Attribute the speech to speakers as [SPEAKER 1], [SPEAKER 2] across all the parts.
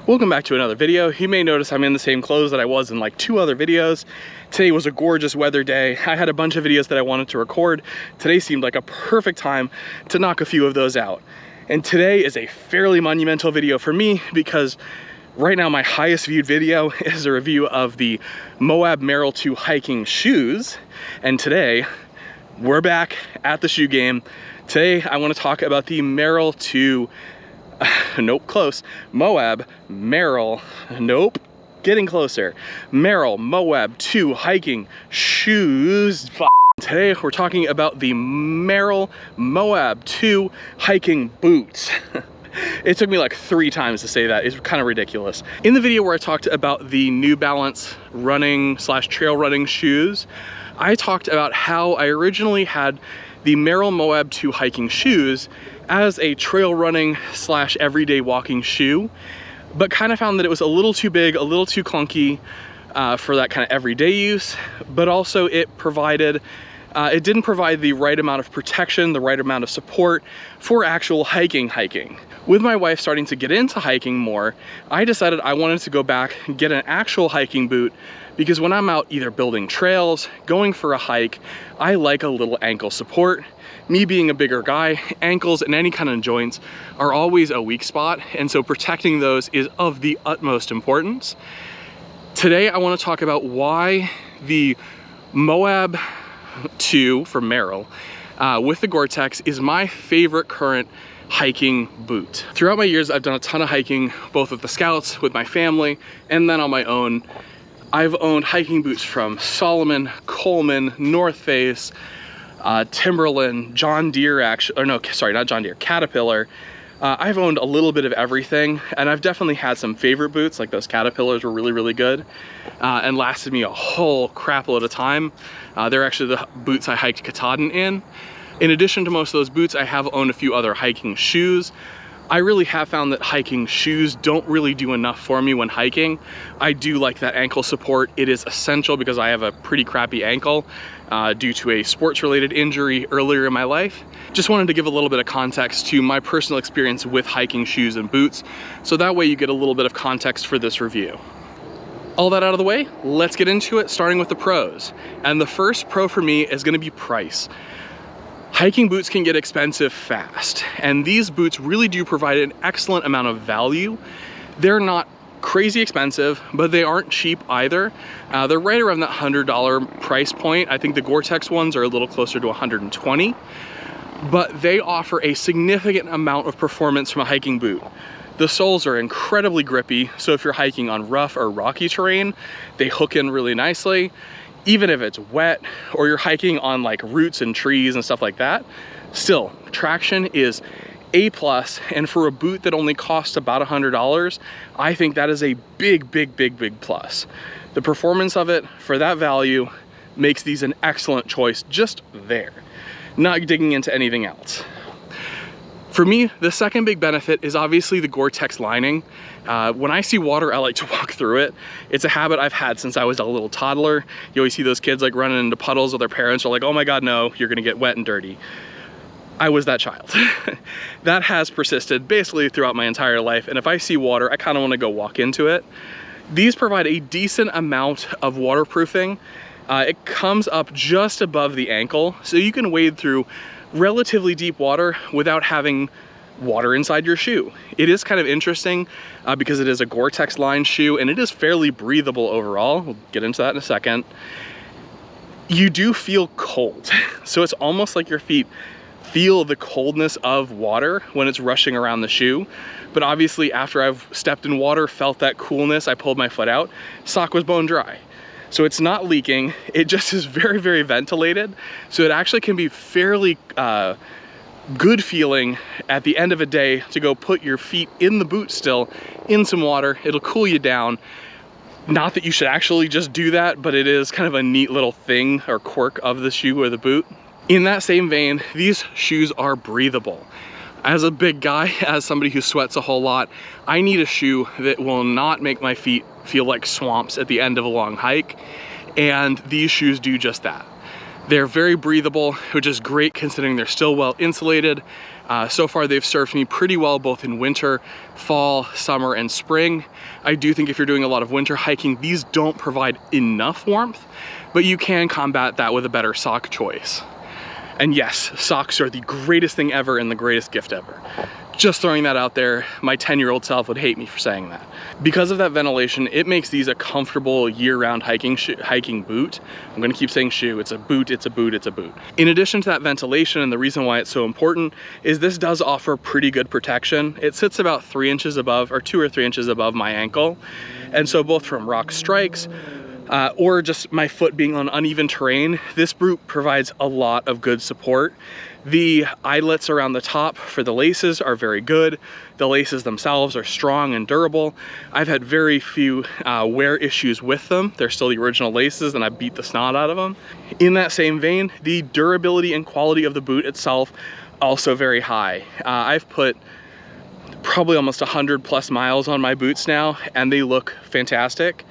[SPEAKER 1] Welcome back to another video. You may notice I'm in the same clothes that I was in like 2 other videos. Today was a gorgeous weather day. I had a bunch of videos that I wanted to record. Today seemed like a perfect time to knock a few of those out. And today is a fairly monumental video for me because right now my highest viewed video is a review of the Moab Merrell 2 hiking shoes. And today we're back at the shoe game. Today I want to talk about the Merrell 2 nope, close. Moab Merrell, nope, getting closer. Merrell Moab 2 hiking shoes. Today we're talking about the Merrell Moab 2 hiking boots. It took me like 3 times to say that. It's kind of ridiculous. In the video where I talked about the New Balance running / trail running shoes, I talked about how I originally had the Merrell Moab 2 hiking shoes as a trail running / everyday walking shoe, but kind of found that it was a little too big, a little too clunky for that kind of everyday use, but also it didn't provide the right amount of protection, the right amount of support for actual hiking. With my wife starting to get into hiking more, I decided I wanted to go back and get an actual hiking boot, because when I'm out either building trails, going for a hike, I like a little ankle support. Me being a bigger guy, ankles and any kind of joints are always a weak spot, and so protecting those is of the utmost importance. Today I want to talk about why the Moab 2 from Merrell with the Gore-Tex is my favorite current hiking boot. Throughout my years, I've done a ton of hiking, both with the Scouts, with my family, and then on my own. I've owned hiking boots from Salomon, Coleman, North Face, Timberland, John Deere, actually, or no, sorry, not John Deere, Caterpillar. I've owned a little bit of everything, and I've definitely had some favorite boots, like those Caterpillars were really, really good, and lasted me a whole crap load of time. They're actually the boots I hiked Katahdin in. In addition to most of those boots, I have owned a few other hiking shoes. I really have found that hiking shoes don't really do enough for me when hiking. I do like that ankle support. It is essential because I have a pretty crappy ankle due to a sports-related injury earlier in my life. Just wanted to give a little bit of context to my personal experience with hiking shoes and boots, so that way you get a little bit of context for this review. All that out of the way, let's get into it, starting with the pros. And the first pro for me is gonna be price. Hiking boots can get expensive fast, and these boots really do provide an excellent amount of value. They're not crazy expensive, but they aren't cheap either. They're right around that $100 price point. I think the Gore-Tex ones are a little closer to $120, but they offer a significant amount of performance from a hiking boot. The soles are incredibly grippy, so if you're hiking on rough or rocky terrain, they hook in really nicely. Even if it's wet or you're hiking on like roots and trees and stuff like that, still traction is A+, and for a boot that only costs about $100, I think that is a big plus. The performance of it for that value makes these an excellent choice just there, not digging into anything else. For me, the second big benefit is obviously the Gore-Tex lining. When I see water, I like to walk through it. It's a habit I've had since I was a little toddler. You always see those kids like running into puddles with their parents are like, oh my God, no, you're gonna get wet and dirty. I was that child. That has persisted basically throughout my entire life. And if I see water, I kind of want to go walk into it. These provide a decent amount of waterproofing. It comes up just above the ankle, so you can wade through relatively deep water without having water inside your shoe. It is kind of interesting because it is a Gore-Tex lined shoe and it is fairly breathable overall. We'll get into that in a second. You do feel cold, so it's almost like your feet feel the coldness of water when it's rushing around the shoe. But obviously after I've stepped in water, felt that coolness, I pulled my foot out, sock was bone dry. So it's not leaking, it just is very ventilated. So it actually can be fairly good feeling at the end of a day to go put your feet in the boot still, in some water, it'll cool you down. Not that you should actually just do that, but it is kind of a neat little thing or quirk of the shoe or the boot. In that same vein, these shoes are breathable. As a big guy, as somebody who sweats a whole lot, I need a shoe that will not make my feet feel like swamps at the end of a long hike, and these shoes do just that. They're very breathable, which is great considering they're still well insulated. So far they've served me pretty well both in winter, fall, summer, and spring. I do think if you're doing a lot of winter hiking, these don't provide enough warmth, but you can combat that with a better sock choice. And yes, socks are the greatest thing ever and the greatest gift ever. Just throwing that out there, my 10-year-old self would hate me for saying that. Because of that ventilation, it makes these a comfortable year-round hiking boot. I'm gonna keep saying shoe, it's a boot, it's a boot, it's a boot. In addition to that ventilation, and the reason why it's so important, is this does offer pretty good protection. It sits about 3 inches above, or 2 or 3 inches above my ankle. And so both from rock strikes, or just my foot being on uneven terrain, this boot provides a lot of good support. The eyelets around the top for the laces are very good. The laces themselves are strong and durable. I've had very few wear issues with them. They're still the original laces and I beat the snot out of them. In that same vein, the durability and quality of the boot itself also very high. I've put probably almost 100+ miles on my boots now and they look fantastic.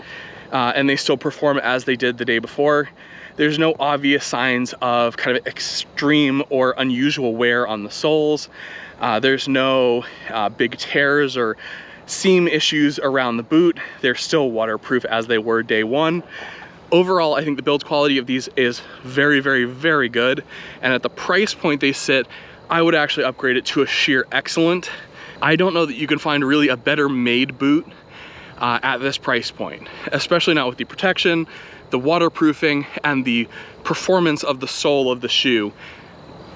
[SPEAKER 1] And they still perform as they did the day before. There's no obvious signs of kind of extreme or unusual wear on the soles. There's no big tears or seam issues around the boot. They're still waterproof as they were day one. Overall, I think the build quality of these is very, very, very good. And at the price point they sit, I would actually upgrade it to a sheer excellent. I don't know that you can find really a better made boot at this price point, especially not with the protection, the waterproofing, and the performance of the sole of the shoe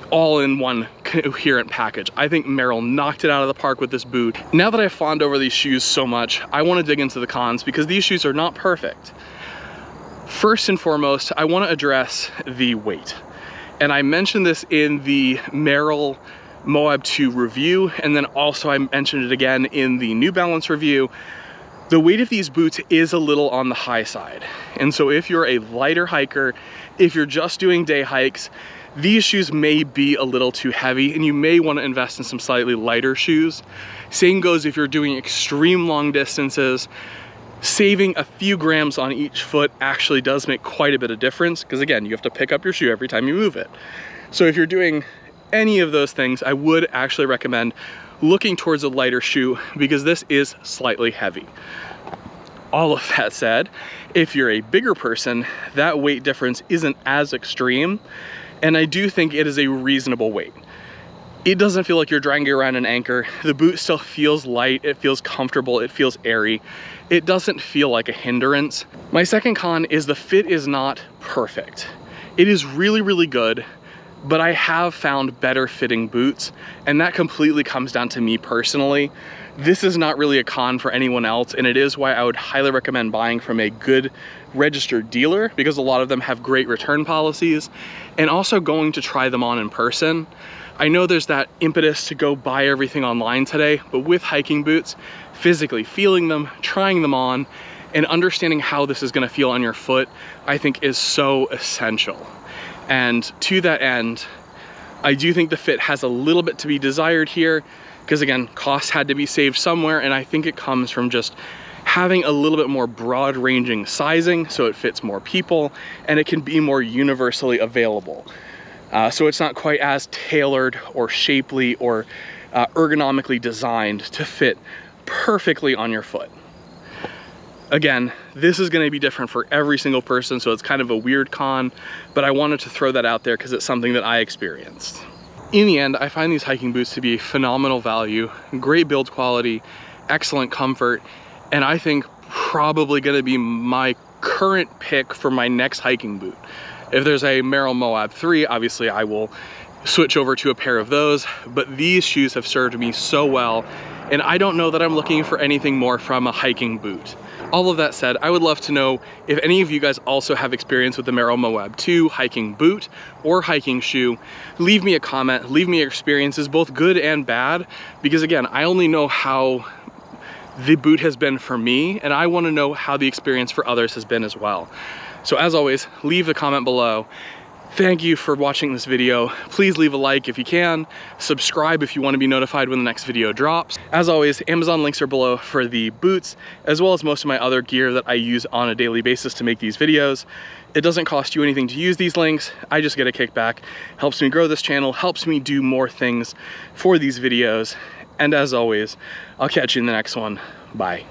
[SPEAKER 1] all in one coherent package. I think Merrell knocked it out of the park with this boot. Now that I've fawned over these shoes so much, I want to dig into the cons because these shoes are not perfect. First and foremost, I want to address the weight. And I mentioned this in the Merrell Moab 2 review, and then also I mentioned it again in the New Balance review. The weight of these boots is a little on the high side. And so if you're a lighter hiker, if you're just doing day hikes, these shoes may be a little too heavy and you may want to invest in some slightly lighter shoes. Same goes if you're doing extreme long distances. Saving a few grams on each foot actually does make quite a bit of difference because again, you have to pick up your shoe every time you move it. So if you're doing any of those things, I would actually recommend looking towards a lighter shoe because this is slightly heavy. All of that said, if you're a bigger person, that weight difference isn't as extreme, and I do think it is a reasonable weight. It doesn't feel like you're dragging around an anchor. The boot still feels light, it feels comfortable, it feels airy. It doesn't feel like a hindrance. My second con is the fit is not perfect. It is really, really good, but I have found better fitting boots, and that completely comes down to me personally. This is not really a con for anyone else, and it is why I would highly recommend buying from a good registered dealer because a lot of them have great return policies, and also going to try them on in person. I know there's that impetus to go buy everything online today, but with hiking boots, physically feeling them, trying them on, and understanding how this is gonna feel on your foot, I think is so essential. And to that end, I do think the fit has a little bit to be desired here because again, costs had to be saved somewhere, and I think it comes from just having a little bit more broad ranging sizing so it fits more people and it can be more universally available. So it's not quite as tailored or shapely or ergonomically designed to fit perfectly on your foot. Again, this is going to be different for every single person, so it's kind of a weird con, but I wanted to throw that out there because it's something that I experienced. In the end, I find these hiking boots to be phenomenal value, great build quality, excellent comfort, and I think probably going to be my current pick for my next hiking boot. If there's a Merrell Moab 3, obviously I will switch over to a pair of those, but these shoes have served me so well, and I don't know that I'm looking for anything more from a hiking boot. All of that said, I would love to know if any of you guys also have experience with the Merrell Moab 2 hiking boot or hiking shoe. Leave me a comment, leave me your experiences, both good and bad, because again, I only know how the boot has been for me, and I want to know how the experience for others has been as well. So as always, leave a comment below. Thank you for watching this video. Please leave a like if you can. Subscribe if you want to be notified when the next video drops. As always, Amazon links are below for the boots, as well as most of my other gear that I use on a daily basis to make these videos. It doesn't cost you anything to use these links. I just get a kickback. Helps me grow this channel, helps me do more things for these videos. And as always, I'll catch you in the next one. Bye.